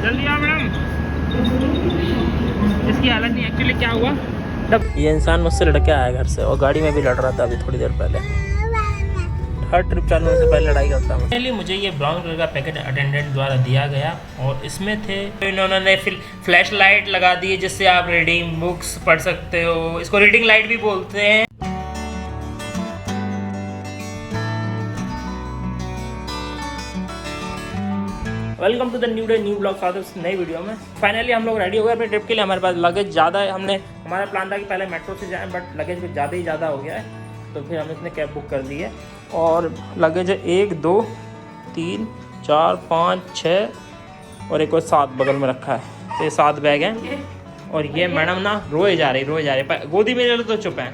जल्दी आओ मैडम। इसकी हालत नहीं, एक्चुअली क्या हुआ, ये इंसान मुझसे लड़के आया घर से और गाड़ी में भी लड़ रहा था अभी थोड़ी देर पहले। हर ट्रिप चालू होने से पहले लड़ाई करता हूँ। पहले मुझे ये ब्राउन कलर का पैकेट अटेंडेंट द्वारा दिया गया और इसमें थे, इन्होंने फिर फ्लैश लाइट लगा दी जिससे आप रीडिंग बुक्स पढ़ सकते हो। इसको रीडिंग लाइट भी बोलते हैं। Welcome to the new day new blog साथ नई वीडियो में। फाइनली हम लोग रेडी हो गए अपने ट्रिप के लिए। हमारे पास लगेज ज़्यादा है। हमारा प्लान था कि पहले मेट्रो से जाएं, बट लगेज कुछ ज़्यादा ही ज़्यादा हो गया है, तो फिर हमने इसने कैब बुक कर दी है। और लगेज है 1 2 3 4 5 6 और एक और 7 बगल में रखा है। तो ये 7 बैग हैं। और ये मैडम ना रोए जा रही गोदी में ले लो तो चुप है।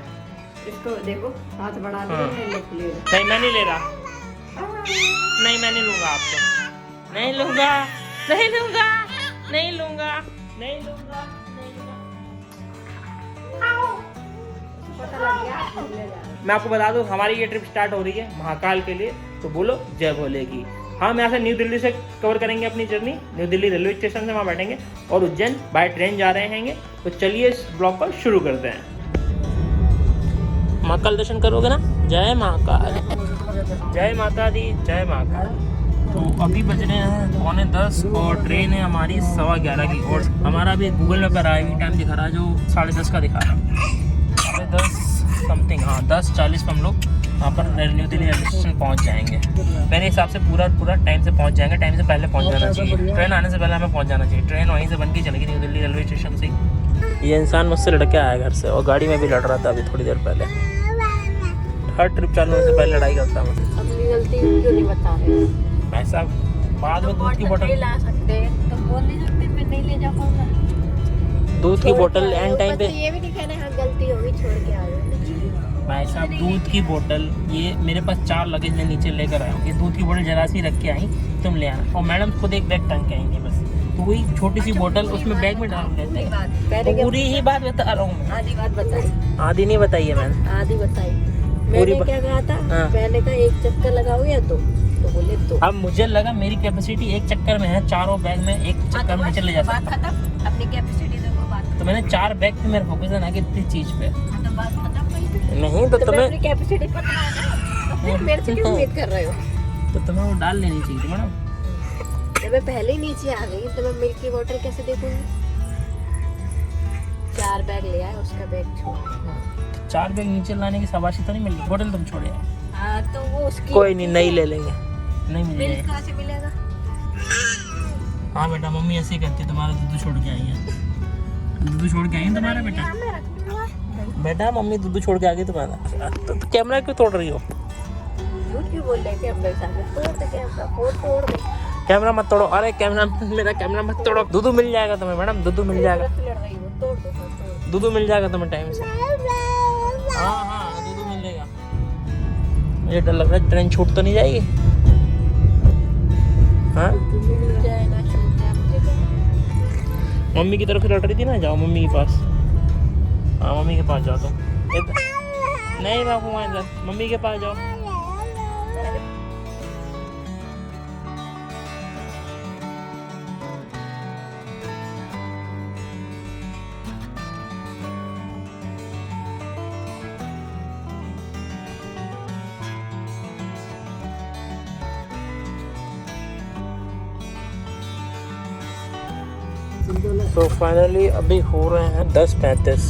इसको देखो हाथ बढ़ा दो। नहीं मैं नहीं ले रहा, नहीं मैं नहीं लूँगा आपसे, नहीं लूँगा, नहीं लूँगा, नहीं लूँगा, नहीं लूँगा, नहीं लूँगा। मैं आपको बता दूं हमारी ये ट्रिप स्टार्ट हो रही है महाकाल के लिए, तो बोलो जय भोले की। हम यहाँ से न्यू दिल्ली से कवर करेंगे अपनी journey. New Delhi railway station से वहाँ बैठेंगे और उज्जैन बाय ट्रेन जा रहे हैं। तो चलिए इस ब्लॉग को शुरू करते हैं। महाकाल दर्शन करोगे ना? जय महाकाल, जय माता दी, जय महाकाल। तो अभी बज रहे हैं 9:45 और ट्रेन है हमारी 11:15 की। और हमारा भी गूगल मैप पर अराइविंग टाइम दिखा रहा है जो 10:30 का दिखा रहा है। 10 समथिंग, हाँ 10:40 पर हम लोग वहाँ पर न्यू दिल्ली रेलवे स्टेशन पहुँच जाएंगे। मेरे हिसाब से पूरा टाइम से पहुँच जाएंगे। टाइम से पहले पहुँच जाना चाहिए। ट्रेन आने से पहले हमें पहुँच जाना चाहिए। ट्रेन वहीं से बन के चलेगी न्यू दिल्ली रेलवे स्टेशन से। ये इंसान मुझसे लड़के आया घर से और गाड़ी में भी लड़ रहा था अभी थोड़ी देर पहले। हर ट्रिप चालू होने से पहले लड़ाई करता है मुझसे। अपनी गलती क्यों नहीं बता रहे? ऐसा बाद में दूध की बोतल ला सकते हैं तो बोल नहीं सकते मैं नहीं ले जा पाऊंगा। दूध की बोतल एंड टाइम पे ये भी नहीं कहना हाँ गलती होगी छोड़ के आ जाओ। भाई साहब दूध की बोतल, ये मेरे पास 4 लगेज में नीचे लेकर आया हूँ। ये दूध की बोतल जरा सी रख के आई, तुम ले आना। और मैडम खुद एक बैग टांग के आएंगे बस, तो वही छोटी सी बोतल उसमें बैग में डाल देते हैं। पूरी ही बात बता रहा हूँ। आधी बात बताई, आधी नहीं बताइए मैंने, आधी बताई। मैंने क्या कहा था? मैंने कहा एक चक्कर लगाओ या दो, तो बोले दो। अब मुझे लगा मेरी कैपेसिटी एक चक्कर में है, चारों बैग में एक चक्कर में चले जा सकता। बात खत्म, अपनी कैपेसिटी देखो बात। तो मैंने 4 बैग पे मेरा फोकस है ना कितनी चीज पे। तो बात खत्म नहीं तो तुम्हें अपनी कैपेसिटी पता है, फिर मेरे से क्यों उम्मीद कर रहे हो? तो तुम्हें वो डाल लेनी चाहिए मैडम। जब मैं पहले ही नीचे आ गई तो मैं मिल्क की बोतल कैसे देखूंगी? 4 बैग ले आए, उसका बैग छोड़। 4 बैग नीचे लाने की शाबाशी तो नहीं मिल रही। बोतल तुम छोड़े। हाँ तो वो उसकी कोई नहीं ले लेंगे, नहीं मिलेगा। मिल्क कहाँ से मिलेगा? हाँ बेटा मम्मी ऐसे ही करती है। तुम्हारा दूध छोड़ के आई है, दूध छोड़ के आई है तुम्हारा बेटा। बेटा मम्मी दूध छोड़ के आ गई तुम्हारा। तो कैमरा क्यों तोड़ रही हो? झूठ क्यों बोल रहे थे? हम लोग सामने तोड़ दे कैमरा, तोड़ दे। कैमरा मत तोड़ो। अरे कैमरा, मेरा कैमरा मत तोड़ो। दूध मिल जाएगा तुम्हें मैडम, दूध मिल जाएगा, तोड़ दो, दूध मिल जाएगा तुम्हें टाइम से। हाँ हाँ दूध मिलेगा। मुझे डर लग रहा है ट्रेन छूट तो नहीं जाएगी। हाँ मम्मी की तरफ लौट रही थी ना, जाओ मम्मी के पास। हाँ मम्मी के पास जाओ तुम। नहीं बाबू इधर, मम्मी के पास जाओ। तो फाइनली अभी हो रहे हैं 10:35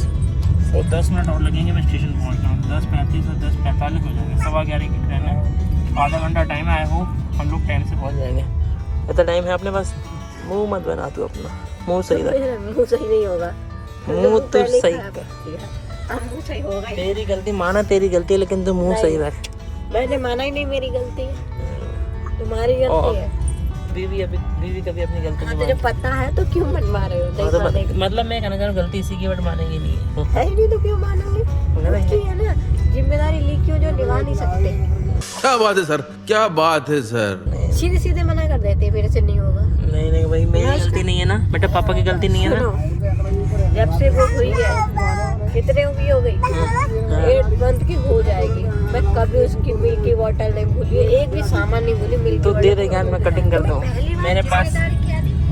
और 10 मिनट और लगेंगे मैं स्टेशन पहुंचना हूँ। 10:35 और 10:45 हो जाएंगे। 11:15 की ट्रेन है, आधा घंटा टाइम है। आई होप हम लोग टाइम से पहुंच जाएंगे। इतना टाइम है अपने पास। मुंह मत बना तू अपना, मुंह सही रख। मुंह सही नहीं होगा, मुंह तो सही मुंह सही होगा। तेरी गलती माना, तेरी गलती है, लेकिन तू मुंह सही रख। मैंने माना ही नहीं मेरी गलती है, तुम्हारी गलती है। बीवी कभी अपनी गलती नहीं तुझे पता है तो क्यों मनवा रहे हो? मतलब मैं कहना चाह रहा हूँ गलती इसी की बट मानेंगे नहीं है नहीं तो क्यों मानेंगे? है ना, जिम्मेदारी ली क्यों जो निभा नहीं सकते। क्या बात है सर, क्या बात है सर। सीधे सीधे मना कर देते मेरे से नहीं होगा। नहीं भाई मेरी गलती नहीं है ना बेटा, पापा की गलती नहीं है ना। जब से वो हुई है कितने की हो गई, 8 मंथ की हो जाएगी। मैं कभी उसकी मिल्क की बोतल नहीं भूली, एक भी सामान नहीं भूली। मिल्क तो दे दे ज्ञान, मैं कटिंग कर दूँ। मेरे पास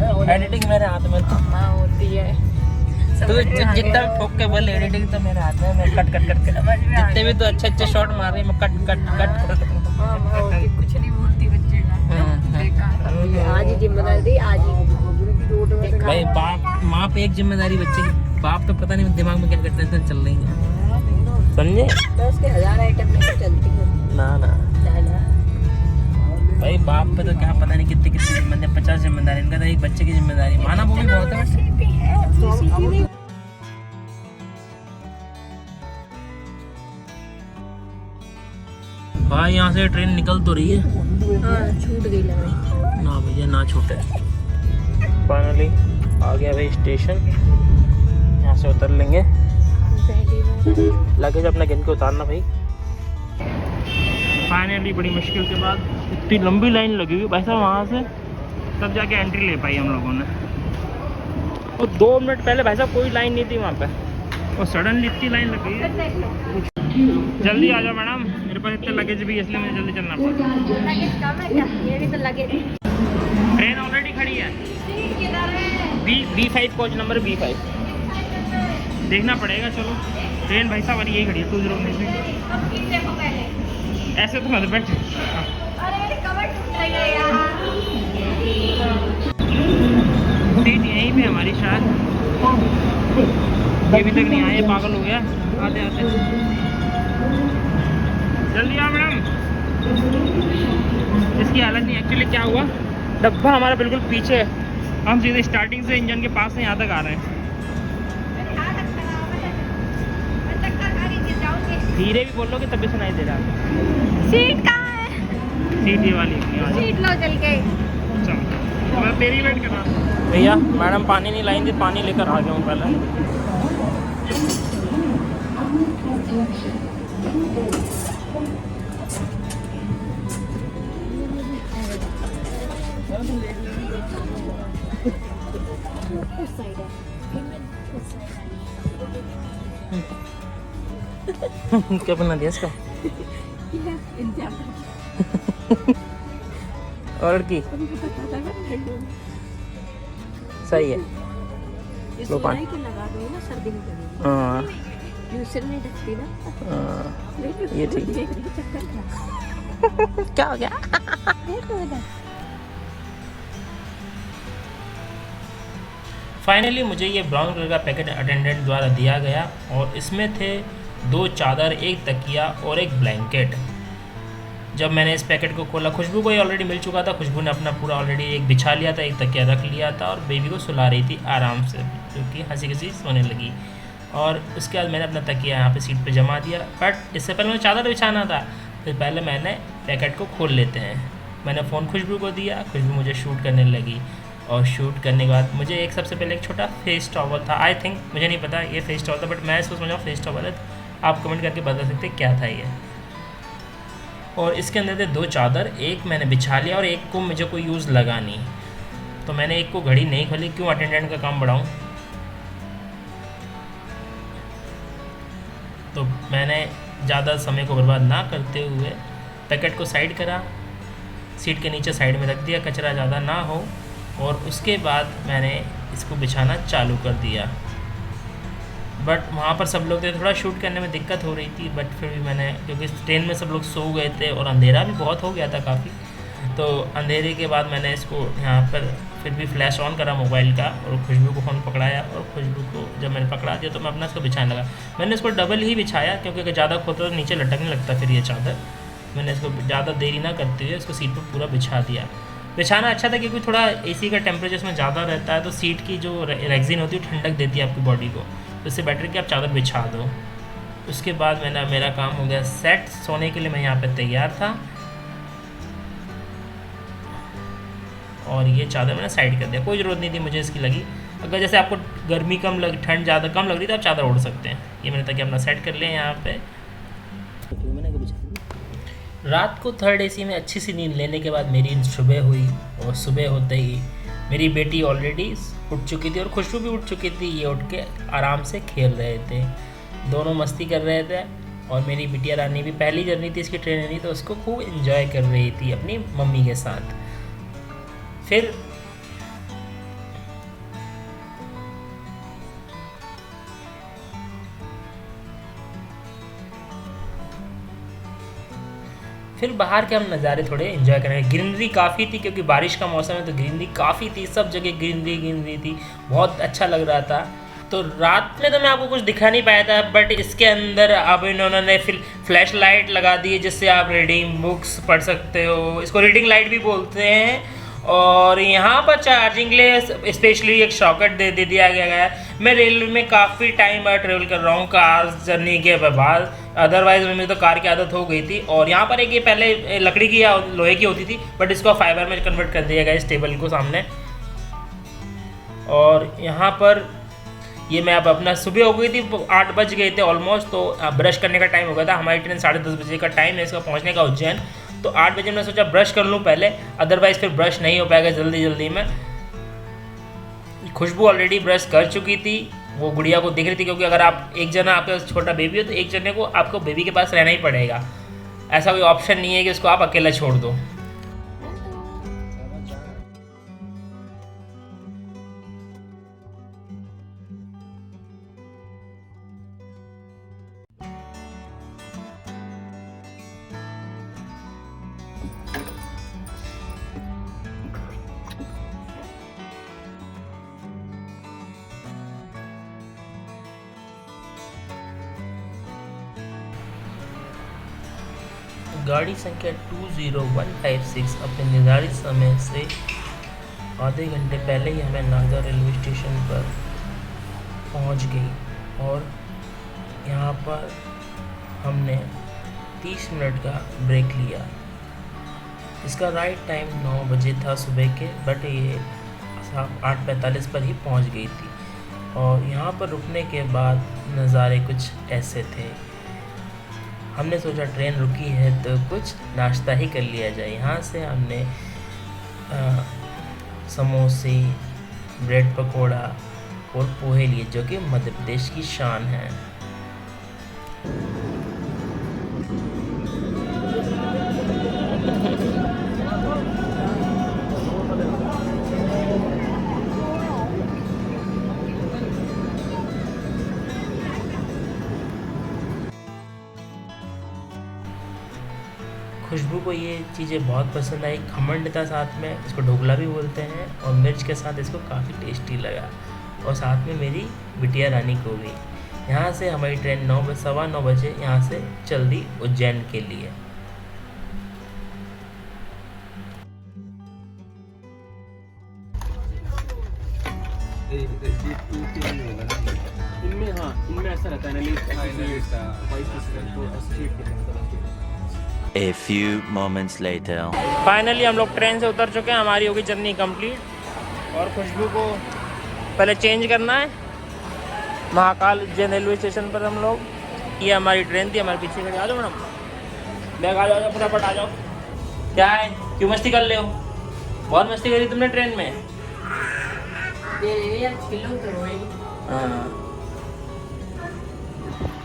एडिटिंग मेरे हाथ में तो हाँ होती है। तू जितना ठोक के बोल एडिटिंग तो मेरे हाथ में, मैं कट कट करके जितने भी तो अच्छे शॉट मार रही मैं कट कट कट हाँ होती, कुछ नहीं बोलती बच्चे का। आज ही जिम्मेदारी दी, आज ही भाई बाप माँ पे एक जिम्मेदारी बच्चे की, बाप तो पता नहीं दिमाग में क्या करते हैं चल रही है, समझे? तो उसके 1000 आइटम लेकर चलती हूँ। ना ना भाई बाप पे तो क्या पता नहीं कितनी कितनी जिम्मेदारी, 50 जिम्मेदारी, इनका तो एक बच्चे की जिम्मेदारी माना वो भी बहुत है। भाई यहाँ से ट्रेन निकल तो रही है। हाँ छूट गई लग रही। ना भैया ना छूटे। फाइनली आ गया भाई स्टेशन, यहाँ से उतर लेंगे। लगेज अपना गिन के उतारना भाई। फाइनली बड़ी मुश्किल के बाद इतनी लंबी लाइन लगी हुई भाई साहब, वहाँ से तब जाके एंट्री ले पाई हम लोगों ने। और 2 मिनट पहले भाई साहब कोई लाइन नहीं थी वहाँ पे, और सडनली इतनी लाइन लग गई है। जल्दी आ जाओ मैडम, मेरे पास इतने लगेज भी है इसलिए मुझे जल्दी चलना पड़ा। लगेज कम है क्या? ये भी तो लगेज। ट्रेन ऑलरेडी खड़ी है, B5 कोच नंबर B5 देखना पड़ेगा। चलो ट्रेन भाई साहब वाली यही खड़ी है 209। ऐसे तो मत बैठ। सीट यहीं पे हमारी शायद, ये अभी तक नहीं आए, पागल हो गया। आते आते जल्दी आओ मैडम। इसकी हालत नहीं, एक्चुअली क्या हुआ, डब्बा हमारा बिल्कुल पीछे है, हम सीधे स्टार्टिंग से इंजन के पास से यहाँ तक आ रहे हैं। धीरे भी बोलोगे तभी सुनाई दे रहा है। सीट कहाँ है? सीट ये वाली सीट लो चल के। चलो मैं तेरी वेट कर रहा हूँ। भैया मैडम पानी नहीं लाई थी, पानी लेकर आ गया हूँ पहले। क्या बना दिया इसका? और की सही है। लो पानी लगा दो ना, सर्दी में करेंगे। हाँ सिर नहीं ढकती ना। हाँ ये ठीक। क्या हो गया? फाइनली मुझे ये ब्राउन कलर का पैकेट अटेंडेंट द्वारा दिया गया, और इसमें थे 2 चादर, 1 तकिया और 1 ब्लैंकेट। जब मैंने इस पैकेट को खोला, खुशबू को ये ऑलरेडी मिल चुका था। खुशबू ने अपना पूरा ऑलरेडी एक बिछा लिया था, 1 तकिया रख लिया था, और बेबी को सुला रही थी आराम से, क्योंकि हंसी खुशी सोने लगी। और उसके बाद मैंने अपना तकिया यहाँ पे सीट पे जमा दिया। बट इससे पहले मुझे चादर बिछाना था, फिर पहले मैंने पैकेट को खोल लेते हैं। मैंने फ़ोन खुशबू को दिया, खुशबू मुझे शूट करने लगी, और शूट करने के बाद मुझे एक सबसे पहले एक छोटा फेस टॉवल था, आई थिंक, मुझे नहीं पता ये फेस टॉवल था, बट मैं इसको समझा फेस टॉवल है। आप कमेंट करके बता सकते क्या था ये। और इसके अंदर थे 2 चादर, एक मैंने बिछा लिया और एक को मुझे कोई यूज़ लगा नहीं, तो मैंने एक को घड़ी नहीं खोली, क्यों अटेंडेंट का काम बढ़ाऊँ। तो मैंने ज़्यादा समय को बर्बाद ना करते हुए पैकेट को साइड करा, सीट के नीचे साइड में रख दिया, कचरा ज़्यादा ना हो, और उसके बाद मैंने इसको बिछाना चालू कर दिया। बट वहाँ पर सब लोग थे, थोड़ा शूट करने में दिक्कत हो रही थी, बट फिर भी मैंने, क्योंकि ट्रेन में सब लोग सो गए थे और अंधेरा भी बहुत हो गया था काफ़ी, तो अंधेरे के बाद मैंने इसको यहाँ पर फिर भी फ्लैश ऑन करा मोबाइल का, और खुशबू को फ़ोन पकड़ाया, और खुशबू को जब मैंने पकड़ा दिया तो मैं अपना इसको बिछाने लगा। मैंने इसको डबल ही बिछाया, क्योंकि अगर ज़्यादा खोलता तो नीचे लटकने लगता फिर ये चादर। मैंने इसको ज़्यादा देरी ना करते हुए इसको सीट पर पूरा बिछा दिया। बिछाना अच्छा था, क्योंकि थोड़ा एसी का टेम्परेचर इसमें ज़्यादा रहता है, तो सीट की जो रेक्सिन होती है ठंडक देती है आपकी बॉडी को, तो इससे बेटर कि आप चादर बिछा दो। उसके बाद मेरा काम हो गया सेट, सोने के लिए मैं यहाँ पे तैयार था, और ये चादर मैंने साइड कर दिया। कोई ज़रूरत नहीं थी मुझे इसकी लगी। अगर जैसे आपको गर्मी कम लग, ठंड ज़्यादा कम लग रही तो आप चादर ओढ़ सकते हैं। ये मैंने ताकि अपना सेट कर लिया यहाँ पे। रात को 3rd AC में अच्छी सी नींद लेने के बाद मेरी सुबह हुई, और सुबह होते ही मेरी बेटी ऑलरेडी उठ चुकी थी और खुशबू भी उठ चुकी थी। ये उठ के आराम से खेल रहे थे, दोनों मस्ती कर रहे थे, और मेरी बिटिया रानी भी पहली जर्नी थी इसकी ट्रेन नहीं, तो उसको खूब एंजॉय कर रही थी अपनी मम्मी के साथ। फिर फिर बाहर के हम नज़ारे थोड़े एंजॉय करेंगे। ग्रीनरी काफ़ी थी क्योंकि बारिश का मौसम है, तो ग्रीनरी काफ़ी थी, सब जगह ग्रीनरी थी, बहुत अच्छा लग रहा था। तो रात में तो मैं आपको कुछ दिखा नहीं पाया था, बट इसके अंदर अब इन्होंने फिर फ्लैश लाइट लगा दी है जिससे आप रीडिंग बुक्स पढ़ सकते हो, इसको रीडिंग लाइट भी बोलते हैं। और यहाँ पर चार्जिंग के लिए स्पेशली एक सॉकेट दे दिया गया है। मैं रेलवे में काफ़ी टाइम बाद ट्रेवल कर रहा हूँ कार जर्नी के बाद, अदरवाइज मेरी तो कार की आदत हो गई थी। और यहाँ पर एक ये पहले लकड़ी की या लोहे की होती थी, बट इसको फाइबर में कन्वर्ट कर दिया गया इस टेबल को सामने। और यहाँ पर ये मैं अब अपना सुबह हो गई थी, 8 बज गए थे ऑलमोस्ट, तो ब्रश करने का टाइम हो गया था। हमारी ट्रेन 10:30 बजे का टाइम है इसका पहुँचने का उज्जैन। तो 8 बजे मैंने सोचा ब्रश कर लूँ पहले, अदरवाइज़ फिर ब्रश नहीं हो पाएगा जल्दी में। खुशबू ऑलरेडी ब्रश कर चुकी थी, वो गुड़िया को देख रही थी, क्योंकि अगर आप एक जना आपके पास छोटा बेबी हो तो एक जने को आपको बेबी के पास रहना ही पड़ेगा, ऐसा कोई ऑप्शन नहीं है कि उसको आप अकेला छोड़ दो। गाड़ी संख्या 20156 अपने निर्धारित समय से आधे घंटे पहले ही हमें नागा रेलवे स्टेशन पर पहुंच गई। और यहाँ पर हमने 30 मिनट का ब्रेक लिया। इसका राइट टाइम 9 बजे था सुबह के, बट ये 8:45 पर ही पहुंच गई थी। और यहाँ पर रुकने के बाद नज़ारे कुछ ऐसे थे। हमने सोचा ट्रेन रुकी है तो कुछ नाश्ता ही कर लिया जाए। यहाँ से हमने समोसे, ब्रेड पकोड़ा और पोहे लिए, जो कि मध्य प्रदेश की शान है। खुशबू को ये चीज़ें बहुत पसंद आई, खमंड था साथ में, इसको ढोकला भी बोलते हैं, और मिर्च के साथ इसको काफ़ी टेस्टी लगा। और साथ में मेरी बिटिया रानी को भी। यहाँ से हमारी ट्रेन 9:15 बजे यहाँ से चल दी उज्जैन के लिए। इनमें ऐसा रहता है A few moments later. Finally हम लोग ट्रेन से उतर चुके हैं, हमारी होगी जर्नी कंप्लीट। और खुशबू को पहले चेंज करना है महाकाल उज्जैन रेलवे स्टेशन पर हम लोग। ये हमारी ट्रेन थी, हमारे पीछे खड़ी। आ जाओ मैडम, बैग आ जाओ, फटाफट आ जाओ। क्या है, क्यों मस्ती कर ले हो? बहुत मस्ती करी तुमने ट्रेन में।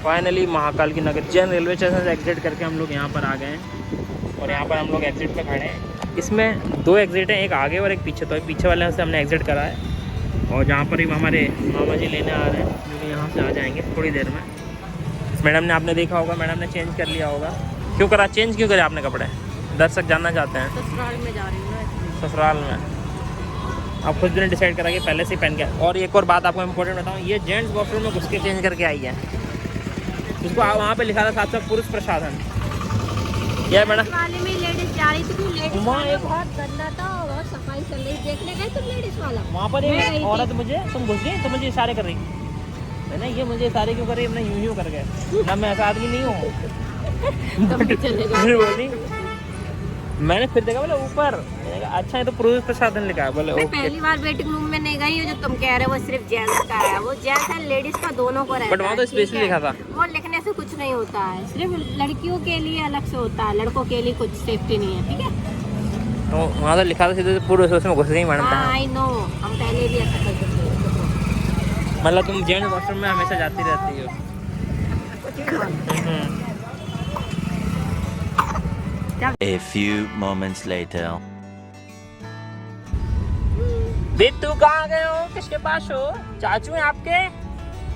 फाइनली महाकाल की नगर उज्जैन रेलवे स्टेशन से एग्जिट करके हम लोग यहाँ पर आ गए हैं। और यहाँ पर हम लोग एग्जिट पे खड़े हैं। इसमें 2 एग्जिट हैं, एक आगे और एक पीछे। तो पीछे वाले से हमने एग्जिट करा है। और जहाँ पर ही हमारे मामा जी लेने आ रहे हैं, जो कि यहाँ से आ जाएंगे थोड़ी देर में। मैडम ने आपने देखा होगा, मैडम ने चेंज कर लिया होगा। क्यों करा चेंज, क्यों करे आपने कपड़े? दर्शक जानना चाहते हैं। ससुराल में जा रही हूँ ना। ससुराल में आप खुद भी ने डिसाइड करा कि पहले से ही पहन के। और एक और बात आपको इम्पोर्टेंट बताऊँ, ये जेंट्स वॉशरूम में घुस के चेंज करके आई है। उसको वहाँ पे लिखा था साथ साथ पुरुष प्रसाधन। क्या है मैडम? वाले में लेडीज जा रही थी, लेडीज वहाँ एक बहुत गंदा था और बहुत सफाई चल रही। देखने गए तुम लेडीज वाला? वहाँ पर एक औरत मुझे, तुम घुस गई तो मुझे इशारे कर रही। मैंने ये मुझे इशारे क्यों कर रही है, मैंने यूँ कर गए ना, मैं ऐसा आदमी नहीं हूँ। बोली मैंने फिर देखा, बोले ऊपर। अच्छा है तो पुरुष प्रसाधन लिखा है। बोले मैं पहली बार वेटिंग रूम में नहीं गई हूँ। जो तुम कह रहे हो वो सिर्फ जेंट्स का है, वो जेंट्स है लेडीज का दोनों को रहता है। बट वहाँ तो स्पेशली लिखा था। वो लिखने से कुछ नहीं होता है, सिर्फ लड़कियों के लिए अलग से होता है, लड़कों के लिए कुछ सेफ्टी नहीं है, ठीक है। तो वहाँ तो लिखा था सीधे पुरुष, उसमें घुस गई मैडम। हाँ आई नो, हम पहले भी ऐसा करते थे। मतलब तुम जेंट्स वॉशरूम में हमेशा जाती रहती हो। A few moments later. Bittu कहाँ गए हो? किसके पास हो? चाचू हैं आपके?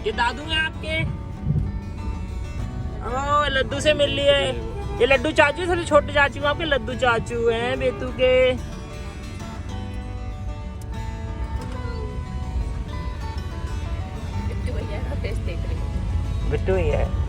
ये दादू हैं आपके? ओ लड्डू से मिल लिए। ये लड्डू चाचू सबसे छोटे चाचू आपके लड्डू चाचू हैं बेतू के। बिट्टू भैया का फेस देख रही हूँ। बिट्टू ही है।